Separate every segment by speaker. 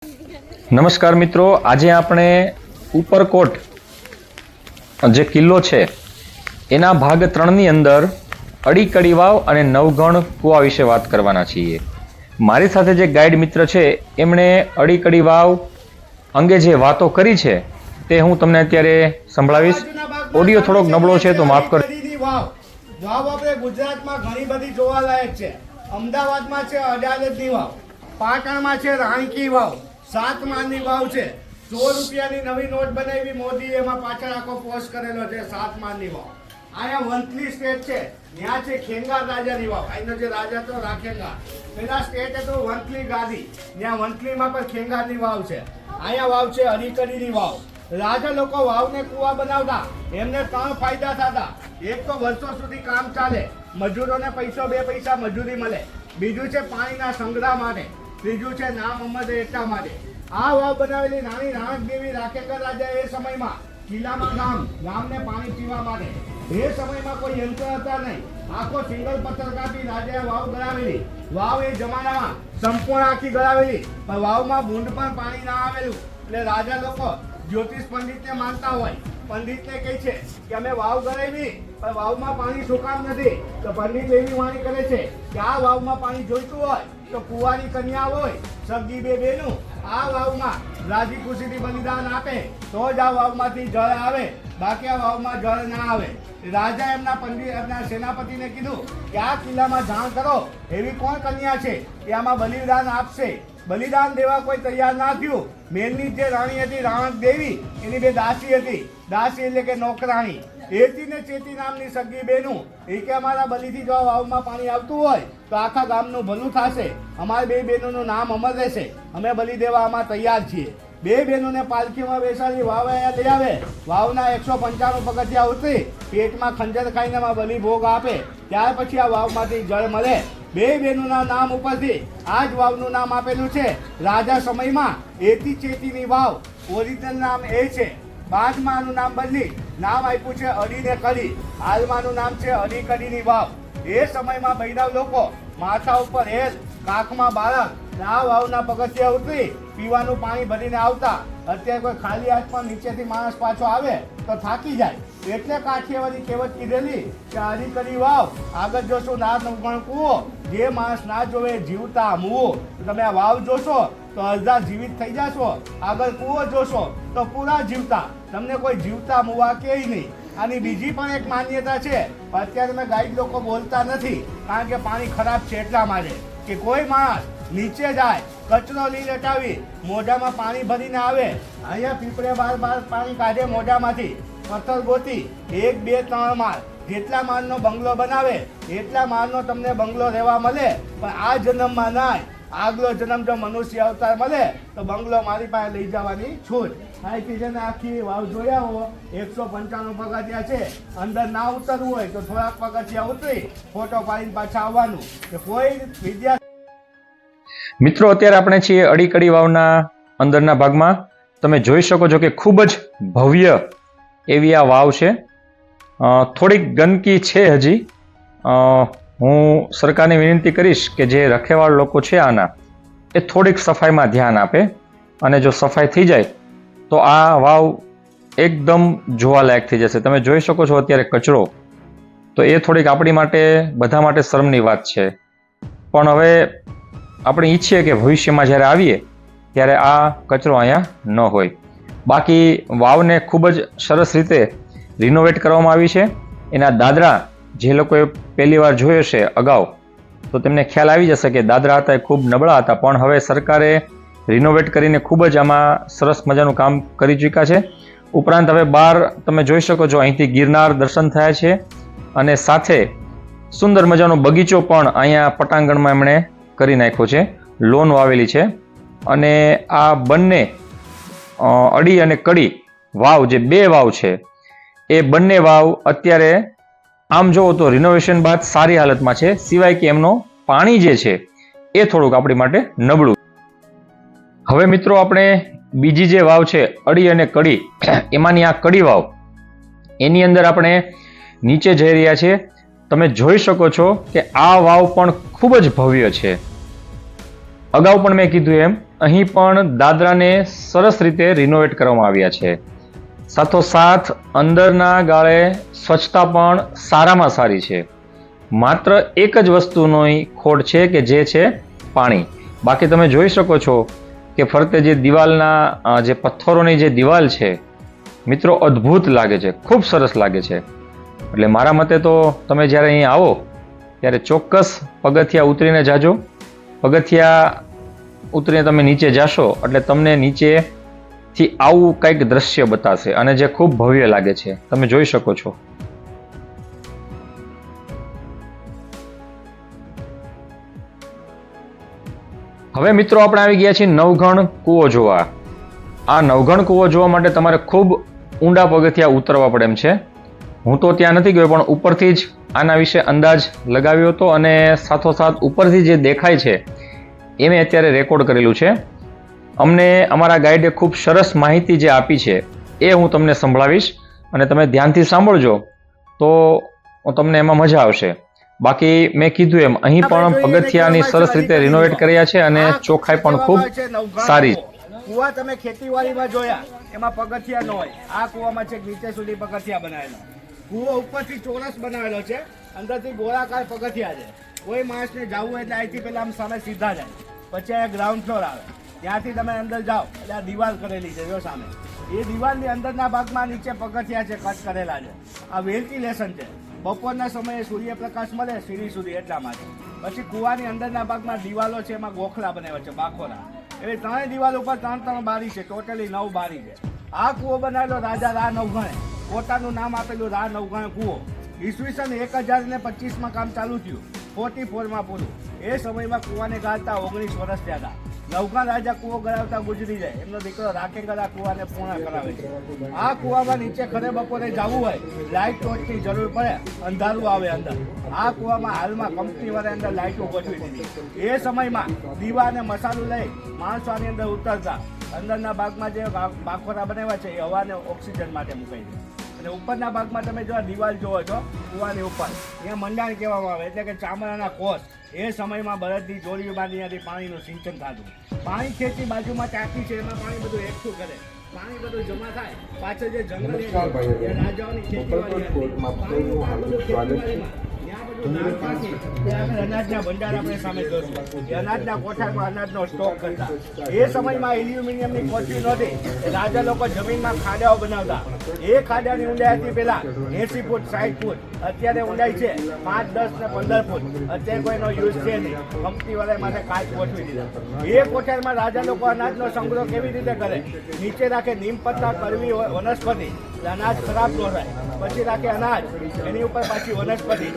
Speaker 1: નમસ્કાર મિત્રો, આજે આપણે ઉપરકોટ જે કિલ્લો છે એના ભાગ 3 ની અંદર અડીકડી વાવ અને નવગણ કુવા વિશે વાત કરવાના છીએ। મારી સાથે જે ગાઈડ મિત્ર છે એમણે અડીકડી વાવ અંગે જે વાતો કરી છે તે હું તમને અત્યારે સંભળાવીશ। ઓડિયો થોડોક નબળો છે તો માફ કરજો।
Speaker 2: વાવ આપણે ગુજરાતમાં ઘણી બધી જોવાલાયક છે। અમદાવાદમાં છે અડાલજની વાવ, પાટણમાં છે રાણકી વાવ, 7 માળની વાવ છે। 100 રૂપિયાની નવી નોટ બનાવી મોદી, એમાં પાછળ આખો પોસ્ટ કરેલો છે 7 માળની વાવ। અહીંયા વંથલી સ્ટેટ છે, ત્યાં છે ખેંગાર રાજાની વાવ। અહીંનો જે રાજા તો રાખેંગાર, પેલા સ્ટેટ હતો વંથલી ગાદી, ત્યાં વંથલીમાં પણ ખેંગારની વાવ છે। અહીંયા વાવ છે અડીકડીની વાવ। રાજા લોકો વાવને કુવા બનાવતા, એમને 3 ફાયદા થતા। એક તો વર્ષો સુધી કામ ચાલે, મજૂરોને પૈસો 2 પૈસા મજૂરી મળે। બીજું છે પાણીના સંગ્રહ માટે। ત્રીજું છે નામ અમદ એટલા માટે। આ વાવ બનાવેલી રાણી રાણકદેવી રાખેકર રાજા એ સમયમાં કિલ્લામાં ગામને પાણી પીવા માટે। એ સમયમાં કોઈ યંત્ર હતા નહીં, આખો સિંગલ પથ્થર કાપી રાજાએ વાવ ગળાવેલી। વાવ એ જમાનામાં સંપૂર્ણ આખી ગળાવેલી, પણ વાવમાં બૂંદ પણ પાણી ના આવેલું। એટલે રાજા લોકો જ્યોતિષ પંડિતને માનતા હોય, પંડિતને કહે છે કે અમે વાવ ગળાવી પણ વાવમાં પાણી શું કામ નથી? તો પંડિત એવી વાણી કરે છે કે આ વાવમાં પાણી જોઈતું હોય તો કુંવારી કન્યા હોય, સગી બે બેનું આ વાવમાં રાજી ખુશીથી બલિદાન આપે તો જ આ વાવમાંથી જળ આવે, બાકી આ વાવમાં જળ ના આવે। રાજા એમના સેનાપતિને કીધું કે આ કિલ્લામાં જાણ કરો એવી કોણ કન્યા છે કે આમાં બલિદાન આપશે। બલિદાન દેવા કોઈ તૈયાર ના થયું। મેલની જે રાણી હતી રાણક દેવી, એની 2 દાસી હતી। દાસી એટલે કે નોકરાણી। એતી ને ચેતી નામની સગી બેનું એ કે અમારા બલિથી જો વાવમાં પાણી આવતું હોય તો આખા ગામનું ભલું થશે, અમારી 2 બહેનોનું નામ અમર રહેશે, અમે બલિ દેવા આમાં તૈયાર છીએ। 2 બહેનોને પાલખીમાં બેસાડી વાવ અહીંયા લઈ આવે। વાવના 195 પગથિયા ઉતરી પેટમાં ખંજર ખાઈને એમાં બલિ ભોગ આપે, ત્યાર પછી આ વાવમાંથી જળ મળે। 2 બહેનોના નામ ઉપરથી આ જ વાવનું નામ આપેલું છે। રાજા સમયમાં એતી ચેતીની વાવ, ઓરિજિનલ નામ એ છે। બાદમાં આનું નામ બદલી નામ આપ્યું છે અડી ને કડી। હાલમાંનું નામ છે અડીકડીની વાવ। એ સમયમાં બૈરાવ લોકો માથા ઉપર હેલ, કાખમાં બાળક, આ વાવના પગથિયા ઉતરી પીવાનું પાણી ભરીને આવતા। અત્યારે કોઈ ખાલી હાથમાં નીચેથી માણસ પાછો આવે તો થાકી જાય, એટલે કાઠિયાવાડી કહેવત કીધેલી કે અડીકડી વાવ આગળ જોશો ના નવગણ કૂવો, જે માણસ ના જોવે જીવતા મૂવો। તમે આ વાવ જોશો તો અડધા જીવિત થઈ જશો, આગળ કૂવો જોશો તો પૂરા જીવતા, તમને કોઈ જીવતા મુવા કે નહીં। આની બીજી પણ એક માન્યતા છે, અત્યારે મેં ગાઈડ લોકો બોલતા નથી કારણ કે પાણી ખરાબ છે એટલા માટે, કે કોઈ માણસ નીચે જાય, કચરો લઈ લટાવી મોઢામાં પાણી ભરીને આવે, અહીંયા પીપળે બાર પાણી કાઢે મોઢામાંથી, પથ્થર ગોતી 1, 2, 3 માળ જેટલા માળનો બંગલો બનાવે એટલા માળનો તમને બંગલો રહેવા મળે। પણ આ જન્મમાં નાય, આગલો જન્મ જો મનુષ્ય અવતાર મળે તો બંગલો મારી પાસે લઈ જવાની છૂટ। અહીંથી છે ને આખી વાવ જોયા હો, 195 પગથિયા છે। અંદર ના ઉતરવું હોય તો થોડાક પગથિયા ઉતરી ફોટો પાડીને પાછા આવવાનું। કે કોઈ વિદ્યાર્થી
Speaker 1: મિત્રો, અત્યારે આપણે છીએ અડીકડી વાવના અંદરના ભાગમાં। તમે જોઈ શકો છો કે ખૂબ જ ભવ્ય એવી આ વાવ છે। થોડીક ગંદકી છે હજી। હું સરકારને વિનંતી કરીશ કે જે રખેવાળ લોકો છે આના, એ થોડીક સફાઈમાં ધ્યાન આપે, અને જો સફાઈ થઈ જાય તો આ વાવ એકદમ જોવાલાયક થઈ જશે। તમે જોઈ શકો છો અત્યારે કચરો, તો એ થોડીક આપણી માટે, બધા માટે શરમની વાત છે। પણ હવે આપણે ઈચ્છીએ કે ભવિષ્યમાં જ્યારે આવીએ ત્યારે આ કચરો અહીંયા ન હોય। બાકી વાવને ખૂબ જ સરસ રીતે રિનોવેટ કરવામાં આવી છે। એના દાદરા જે લોકોએ પહેલી વાર જોયો છે અગાઉ, તો તેમને ખ્યાલ આવી જશે કે દાદરા હતા એ ખૂબ નબળા હતા, પણ હવે સરકારે રિનોવેટ કરીને ખૂબ જ આમાં સરસ મજાનું કામ કરી ચૂક્યા છે। ઉપરાંત હવે બહાર તમે જોઈ શકો છો, અહીંથી ગિરનાર દર્શન થયા છે, અને સાથે સુંદર મજાનો બગીચો પણ અહીંયા પટાંગણમાં એમણે કરી નાખ્યો છે, લોન વાવેલી છે। અને આ બંને અડી અને કડી વાવ, જે 2 વાવ છે, એ બંને વાવ અત્યારે આમ જોવો તો રિનોવેશન બાદ સારી હાલતમાં છે, સિવાય કે એમનો પાણી જે છે એ થોડુંક આપણી માટે નબળું। હવે મિત્રો, આપણે બીજી જે વાવ છે અડી અને કડી, એમાંની આ કડી વાવ, એની અંદર આપણે નીચે જઈ રહ્યા છીએ। તમે જોઈ શકો છો કે આ વાવ પણ ખૂબ જ ભવ્ય છે। અગાઉ પણ મેં કીધું એમ અહીં પણ દાદરાને સરસ રીતે રિનોવેટ કરવામાં આવ્યા છે. સાથોસાથ અંદરના ગાળે સ્વચ્છતા પણ સારામાં સારી છે. માત્ર એક જ વસ્તુનો ખોટ છે કે જે છે પાણી. બાકી તમે જોઈ શકો છો કે ફરતે જે દિવાલના જે પથ્થરોની જે દિવાલ છે મિત્રો, અદ્ભુત લાગે છે, ખૂબ સરસ લાગે છે. એટલે મારા મતે તો તમે જ્યારે અહીં આવો ત્યારે ચોક્કસ પગથિયા ઉતરીને જાજો. પગથિયા ઉતરીને તમે નીચે જાશો એટલે તમને નીચેથી આવું કંઈક દ્રશ્ય બતાશે અને જે ખૂબ ભવ્ય લાગે છે, તમે જોઈ શકો છો. હવે મિત્રો આપણે આવી ગયા છીએ નવઘણ કૂવો જોવા. આ નવઘણ કૂવો જોવા માટે તમારે ખૂબ ઊંડા પગથિયા ઉતરવા પડે એમ છે. હું તો ત્યાં નથી ગયો, પણ ઉપરથી જ આના વિશે અંદાજ લગાવ્યો હતો અને સાથોસાથ ઉપરથી જે દેખાય છે એ મેં અત્યારે રેકોર્ડ કરેલું છે. અમને અમારા ગાઈડે ખૂબ સરસ માહિતી જે આપી છે એ હું તમને સંભળાવીશ અને તમે ધ્યાનથી સાંભળજો તો તમને એમાં મજા આવશે. બાકી મેં કીધું એમ અહીં પણ પગથિયાની સરસ રીતે રિનોવેટ કર્યા છે અને ચોખ્ખાઈ પણ ખૂબ સારી.
Speaker 2: કુવા તમે ખેતીવાડીમાં જોયા, એમાં પગથિયા ન હોય. આ કુવામાં છે નીચે સુધી પગથિયા બનાવેલા. કુવો ઉપરથી ચોરસ બનાવેલો છે, અંદરથી ગોળાકાર પગથિયા છે. કોઈ માણસને જવું એટલે અહીંથી પેલા આમ સામે સીધા જાય, પછી અહીંયા ગ્રાઉન્ડ ફ્લોર આવે, ત્યાંથી તમે અંદર જાઓ એટલે આ દિવાલ કરેલી છે જો સામે. એ દિવાલની અંદરના ભાગમાં નીચે પગથિયા છે, કટ કરેલા છે. આ વેન્ટિલેશન છે, બપોરના સમયે સૂર્યપ્રકાશ મળે સીડી સુધી એટલા માટે. પછી કુવાની અંદરના ભાગમાં દિવાલો છે, એમાં ગોખલા બનાવ્યા છે, બાખોરા. એવી 3 દિવાલ ઉપર 3 બારી છે, ટોટલી 9 બારી છે. આ કૂવો બનાવેલો રાજા રા નવઘણે, પોતાનું નામ આપેલું રા નવઘણે કૂવો. ઈસવીસન 1025માં કામ ચાલુ થયું, 44માં પૂરું. એ સમયમાં કૂવાને ગાળતા 19 વર્ષ થયા હતા. નવઘણ રાજા કૂવો ગરાવતા ગુજરી જાય, એમનો દીકરો રાખેગર આ કૂવાને પૂર્ણ કરાવે છે. આ કૂવામાં નીચે ખરે બપોરે જવું હોય, લાઇટ ટોર્ચની જરૂર પડે, અંધારું આવે અંદર. આ કૂવામાં હાલમાં કંપની વાળા અંદર લાઇટો ગોઠવી દીધી. એ સમયમાં દીવા અને મસાલો લઈ માણસો આની અંદર ઉતરતા. અંદરના ભાગમાં જે બાખોરા બનાવ્યા છે એ હવાને ઓક્સિજન માટે મુકાઈ દે. અને ઉપરના ભાગમાં તમે જો દિવાલ જોવો છો કૂવાની ઉપર, અહીંયા મંડાણ કહેવામાં આવે, એટલે કે ચામડાના કોષ. એ સમયમાં બળદની જોડીઓમાં ત્યાંથી પાણીનું સિંચન થતું. પાણી ખેંચી બાજુમાં ટાંકી છે, એમાં પાણી બધું એકઠું કરે, પાણી બધું જમા થાય. પાછળ જે જંગલ રાજાઓની ખેતીવાડી અનાજના ભંડાર આપણે સામે જોશું. એ અનાજના કોઠારમાં અનાજનો સ્ટોક કરતા. એ સમયમાં એલ્યુમિનિયમની કોથળી નહોતી, રાજા લોકો જમીનમાં ખાડાઓ બનાવતા. એ ખાડાની ઊંડાઈ હતી પેલા 80 ફૂટ 60 ફૂટ, અત્યારે ઊંડાઈ છે 5, 10 ને 15 ફૂટ. અત્યારે કોઈનો યુઝ છે નહીં, કંપની વાળા માટે કાચ ગોઠવી દીધા. એ કોઠારમાં રાજા લોકો અનાજનો સંગ્રહ કેવી રીતે કરે? નીચે રાખે નીમ પત્તા, કરવી વનસ્પતિ, અનાજ ખરાબ ન થાય. પછી રાખે અનાજ, એની ઉપર પાછી વનસ્પતિ.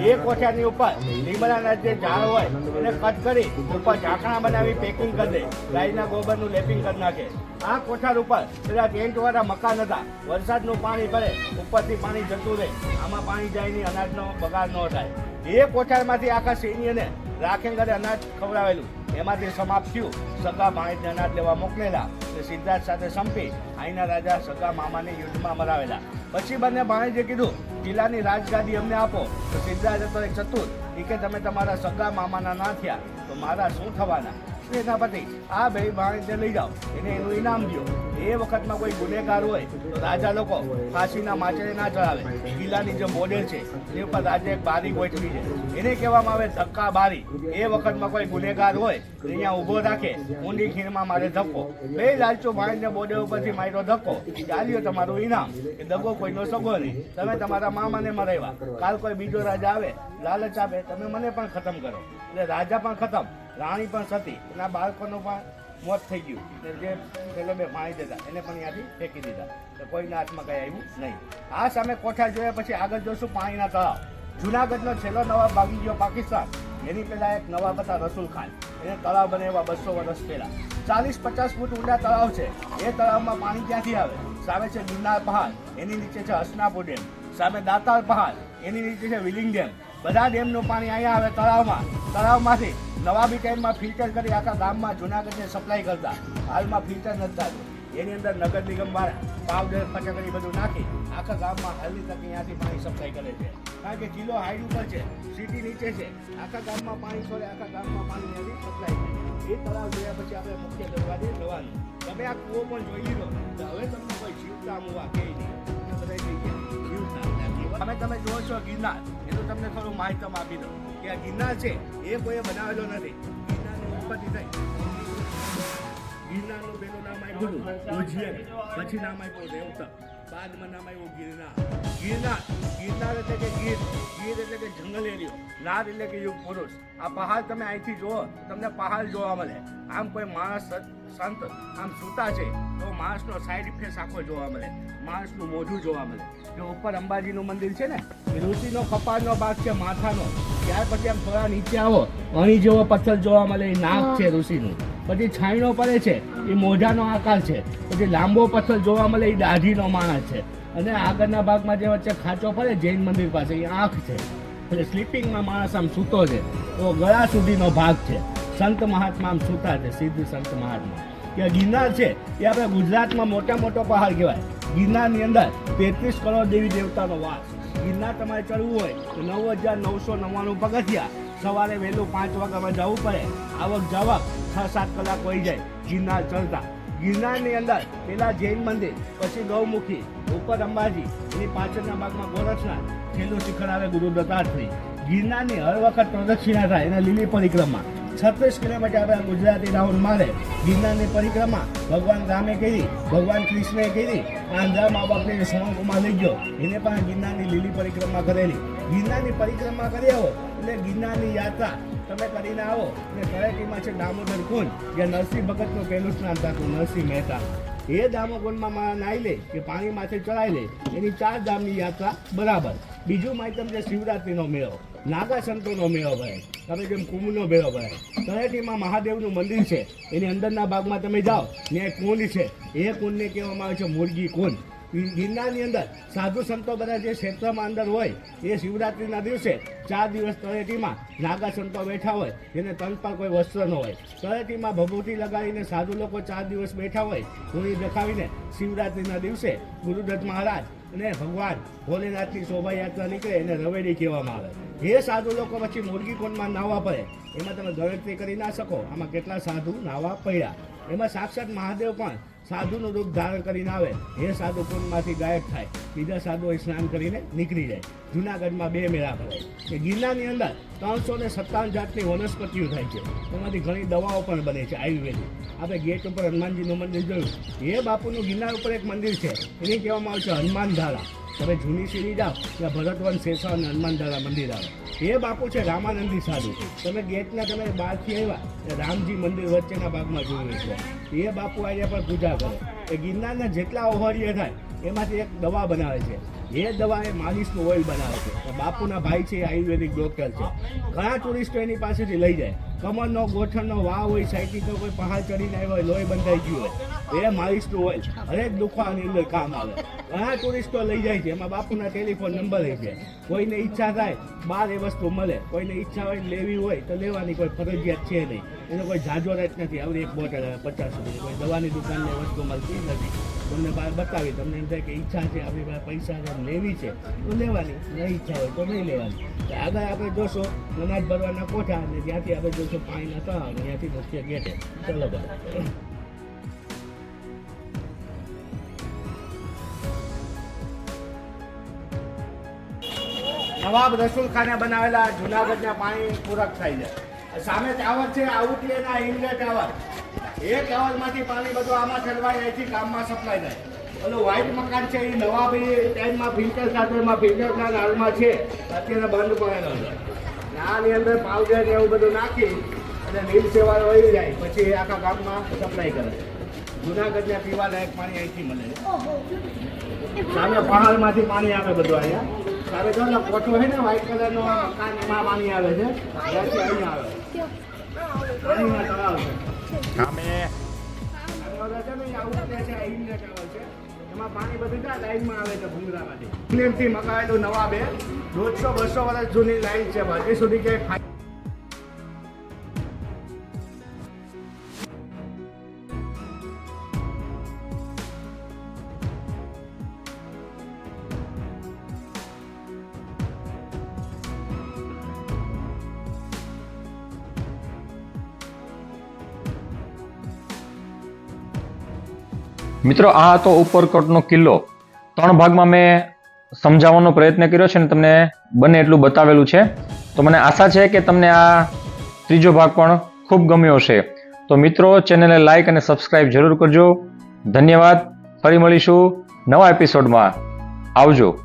Speaker 2: એ કોઠાની ઉપર લીમડાના જે ઝાડ હોય એને કટ કરી ઉપર ઢાંકણા બનાવી પેકિંગ કરી દે, ગાયના ગોબરનું લેપિંગ કરી નાખે. આ કોઠાર ઉપર પેલા ટેન્ટવાળા મકાન હતા, વરસાદનું પાણી પડે ઉપરથી પાણી જતું રહે, આમાં પાણી જાય નહીં, અનાજનો બગાડ ન થાય. એ કોઠારમાંથી આખા સૈન્યને રાખેંગરે અનાજ ખવડાવેલું. એમાંથી સમાપ્ત થયું. સગા ભાણેજને અનાજ લેવા મોકલેલા, સિદ્ધાર્થ સાથે સંપી અહીંના રાજા સગા મામાને યુદ્ધમાં મરાવેલા. પછી બંને ભાણેજે કીધું કિલ્લાની રાજગાદી અમને આપો. તો સિદ્ધાર્થ હતો એક ચતુર, એ કે તમે તમારા સગા મામાના ના થયા તો મારા શું થવાના? સેનાપતિ આ ભાઈ ભાણેજને લઈ જાઓ, એને એનું ઇનામ દો. એ વખતમાં કોઈ ગુનેગાર હોય તો રાજા લોકો ફાંસીના માચડે ના ચડાવે. કિલ્લાની જે મોડેલ છે એ ઉપર રાજા એક બારી ગોઠવી છે, એને કહેવામાં આવે ધક્કા બારી. એ વખતમાં કોઈ ગુનેગાર હોય તો અહીંયા ઊભો રાખે, ઊંડી ખીણમાં મારે ધક્કો. બે લાલચો ભાણેજને મોડેલ ઉપરથી માર્યો ધક્કો, ચાલ્યો તમારું ઇનામ. એ દગો કોઈનો સગો નહીં, તમે તમારા મામાને મરાવ્યા. કાલ કોઈ બીજો રાજા આવે, લાલચ આપે, તમે મને પણ ખતમ કરો. એટલે રાજા પણ ખતમ, રાણી પણ સતી, એના બાળકોનું પણ મોત થઈ ગયું. જે પેલે બે પાણી દેતા એને પણ ત્યાંથી ફેંકી દીધા. તો કોઈના હાથમાં કંઈ આવ્યું નહીં. આ સામે કોઠા જોયા પછી આગળ જોશું પાણીના તળાવ. જુનાગઢનો છેલ્લો નવાબ ભાગી ગયો પાકિસ્તાન, એની પહેલા એક નવાબ હતા રસુલ ખાન, એને તળાવ બનાવ્યા 200 વર્ષ પહેલા. 40-50 ફૂટ ઊંડા તળાવ છે. એ તળાવમાં પાણી ક્યાંથી આવે? સામે છે ગિરનાર પહાડ, એની નીચે છે હસનાપુર ડેમ, સામે દાતાર પહાડ, એની નીચે છે વિલિંગ ડેમ. બધા ડેમનું પાણી અહીંયા આવે તળાવમાં. તળાવમાંથી નવાબી ટાઈમમાં ફિલ્ટર કરી આખા ગામમાં જુનાગઢને સપ્લાય કરતા. હાલમાં ફિલ્ટર નથી થતું. એની અંદર નગર નિગમ વાળા પાવડર ફટકરી બધું નાખી આખા ગામમાં હાલની તક અહીંયાથી પાણી સપ્લાય કરે છે. કારણ કે કિલો હાઈટ ઉપર છે, સિટી નીચે છે, આખા ગામમાં પાણી છોડે, આખા ગામમાં પાણી ત્યાંથી સપ્લાય થાય. એ તળાવ જોયા પછી આપણે મુખ્ય દરવાજે જવાનું. તમે આ કૂવો પણ જોઈ લીધો તો હવે તમને કોઈ શિવતા મુવા કે નહીં, બધા જગ્યાએ શિવતા. હવે તમે જુઓ છો ગિરનાર, એનું તમને થોડું માહિતી આપી દઉં કે આ ગિરનાર છે એ કોઈએ બનાવેલો નથી. ગિરનારની ઉત્પત્તિ થઈ, ગિરનારનું પેલું નામ આપ્યું ઉજ્જૈન, પછી નામ આપ્યું રેવતર, બાદમાં નામ આવ્યું ગિરનાર. ગિરનાર એટલે કે ગીર એટલે કે જંગલ એરિયો, નાર એટલે કે યુગ પુરુષ. આ પહાડ તમે અહીંથી જુઓ તમને પહાડ જોવા મળે. આમ કોઈ માણસ સંત આમ સૂતા છે તો માણસનો સાઈડ ફેસ આખો જોવા મળે, માણસનું મોઢું જોવા મળે. જો ઉપર અંબાજીનું મંદિર છે ને એ ઋષિનો કપાળનો ભાગ છે, માથાનો. ત્યાર પછી આમ થોડા નીચે આવો, અણી જેવો પથ્થર જોવા મળે, એ નાક છે ઋષિનું. પછી છાંયડો પડે છે એ મોઢાનો આકાર છે. પછી લાંબો પથ્થર જોવા મળે એ દાઢીનો માણસ છે. અને આગળના ભાગમાં જે વચ્ચે ખાંચો પડે જૈન મંદિર પાસે એ આંખ છે. એટલે સ્લીપિંગમાં માણસ આમ સૂતો છે તો ગળા સુધીનો ભાગ છે. સંત મહાત્મા આમ સૂતા છે, સિદ્ધ સંત મહાત્મા. કે ગિરનાર છે એ આપણે ગુજરાતમાં મોટો પહાડ કહેવાય. ગિરનારની અંદર 33 કરોડ દેવી દેવતાનો વાસ. ગિરનાર તમારે ચડવું હોય તો 9,999 પગથિયા. સવારે વહેલું 5 વાગ્યામાં જવું પડે. આવક જાવક 6-7 કલાક હોઈ જાય ગિરનાર ચડતા. ગિરનારની અંદર પેલા જૈન મંદિર, પછી ગૌમુખી, ઉપર અંબાજી, એની પાછળના ભાગમાં ગોરખનાથ, છેલ્લું શિખર આવે ગુરુ દત્તાત્રેય. ગિરનારની હર વખત પ્રદક્ષિણા થાય એને લીલી પરિક્રમા. 36 કિલોમીટર આપણે ગુજરાતી રાઉન્ડ મારે. ગિરનારની પરિક્રમા ભગવાન રામે કરી, ભગવાન કૃષ્ણએ કરી. આંધ્રા મા બાપને શ્રવણકુમાર લઈ ગયો, એને પણ ગિરનારની લીલી પરિક્રમા કરેલી. ગિરનારની પરિક્રમા કરી આવો એટલે ગિરનારની યાત્રા તમે કરીને આવો અને તળેટીમાં છે દામોદર કુંડ, જ્યાં નરસિંહ ભગતનું પહેલું સ્નાન થતું, નરસિંહ મહેતા. એ દામોકુંડમાં મારા નાહી લે કે પાણી માથે ચડાવી લે, એની 4 ધામની યાત્રા બરાબર. બીજું માહિતી છે શિવરાત્રિનો મેળો, નાગા સંતોનો મેળો ભરાય, તમે જેમ કુંભનો મેળો ભરાય. તળેટીમાં મહાદેવનું મંદિર છે, એની અંદરના ભાગમાં તમે જાઓ ત્યાં કુંડ છે. એ કુંડને કહેવામાં આવે છે મુરગી કુંડ. ગિરનારની અંદર સાધુ સંતો બધા જે ક્ષેત્રમાં અંદર હોય એ શિવરાત્રિના દિવસે 4 દિવસ તળેટીમાં નાગા સંતો બેઠા હોય, જેને તન પર કોઈ વસ્ત્ર ન હોય. તળેટીમાં ભભૂતિ લગાવીને સાધુ લોકો 4 દિવસ બેઠા હોય, હોળી દેખાવીને. શિવરાત્રિના દિવસે ગુરુદત્ત મહારાજ અને ભગવાન ભોલેનાથની શોભાયાત્રા નીકળે, એને રવેડી કહેવામાં આવે. એ સાધુ લોકો પછી મુરગી કુંડમાં નાહવા પડે. એમાં તમે ગણતરી કરી ના શકો આમાં કેટલા સાધુ નાહવા પડ્યા. એમાં સાક્ષાત મહાદેવ પણ સાધુનું રૂપ ધારણ કરીને આવે. એ સાધુ કુંડમાંથી ગાયબ થાય, બીજા સાધુઓ સ્નાન કરીને નીકળી જાય. જુનાગઢમાં 2 મેળા ભરાય. કે ગિરનારની અંદર 357 જાતની વનસ્પતિઓ થાય છે, એમાંથી ઘણી દવાઓ પણ બને છે આયુર્વેદિક. આપણે ગેટ ઉપર હનુમાનજીનું મંદિર જોયું, એ બાપુનું ગિરનાર ઉપર એક મંદિર છે, એને કહેવામાં આવે છે હનુમાન ધારા. તમે જૂની સીડી જાઓ ત્યાં ભરતવન શેષા અને હનુમાન ધારા મંદિર આવે. એ બાપુ છે રામાનંદી સાધુ. તમે ગેટના તમે બહારથી આવ્યા રામજી મંદિર વચ્ચેના ભાગમાં જોયું છે. એ બાપુ અહીંયા પણ પૂજા કરે. એ ગિરનારના જેટલા ઓહરીએ થાય એમાંથી એક દવા બનાવે છે. એ દવા એ માલિશનું ઓઇલ બનાવે છે. બાપુના ભાઈ છે, આયુર્વેદિક ડૉક્ટર છે. ઘણા ટુરિસ્ટો એની પાસેથી લઈ જાય. કમરનો ગોઠણનો વાવ હોય, સાઈડથી તો કોઈ પહાડ ચડીને આવ્યો હોય, લોહી બંધાઈ ગયું હોય, એ માલિશનું ઓઇલ હરેક દુખાવાની અંદર કામ આવે. ઘણા ટુરિસ્ટો લઈ જાય છે. એમાં બાપુના ટેલિફોન નંબર છે. કોઈને ઈચ્છા થાય બહાર એ વસ્તુ મળે, કોઈને ઈચ્છા હોય લેવી હોય તો લેવાની, કોઈ ફરજિયાત છે નહીં. એનો કોઈ ઝાઝો રેટ નથી. આવડી એક બોટલ 50 રૂપિયા, કોઈ દવાની દુકાનની વસ્તુ મળતી નથી. તમને બહાર બતાવી, તમને એમ થાય કે ઈચ્છા છે, આપણી પાસે પૈસા છે, લેવી છે તો લેવાની, નહીં ઈચ્છા હોય તો નહીં લેવાની. આગળ આપણે જોશો અનાજ ભરવાના કોઠા, અને ત્યાંથી આપણે જોશો પાણીના તળાવ, અને ત્યાંથી મુખ્ય ગેટે. ચલો ભાઈ. નવાબ રસૂલ ખાને બનાવેલા જુનાગઢના પાણી પૂરક થાય છે. સામે ટાવર છે આઉટલી અને ઇન્ડિયા ટાવર. એ ટાવરમાંથી પાણી બધું આમાં ઠલવાય, અહીંથી ગામમાં સપ્લાય થાય. ઓલું વ્હાઇટ મકાન છે એ નવાબી ટાઈમમાં ફિલ્ટર સાથે એમાં ફિલ્ટરના હાલમાં છે, અત્યારે બંધ પડેલો છે. આની અંદર પાવડર ને એવું બધું નાખી અને નીલ સેવા વહી જાય, પછી આખા ગામમાં સપ્લાય કરે. જુનાગઢને પીવા લાયક પાણી અહીંથી મળે છે. સામે પહાડમાંથી પાણી આવે બધું અહીંયા. સામે જો ને કોઠો છે ને વ્હાઇટ કલરનો મકાન, એમાં પાણી આવે છે. ત્યાંથી અહીંયા આવે પાણીના તળાવ છે. એમાં પાણી બધું ત્યાં લાઈનમાં આવે છે ભૂંગરામાંથી. ઇંગ્લેન્ડથી મગાવેલું નવાબે 150-200 વર્ષ જૂની લાઈન છે. હજી સુધી ક્યાંય
Speaker 1: મિત્રો આ હતો ઉપરકોટનો કિલ્લો. 3 ભાગમાં મેં સમજાવવાનો પ્રયત્ન કર્યો છે અને તમને બને એટલું બતાવેલું છે. તો મને આશા છે કે તમને આ ત્રીજો ભાગ પણ ખૂબ ગમ્યો હશે. તો મિત્રો ચેનલને લાઈક અને સબસ્ક્રાઇબ જરૂર કરજો. ધન્યવાદ. ફરી મળીશું નવા એપિસોડમાં. આવજો.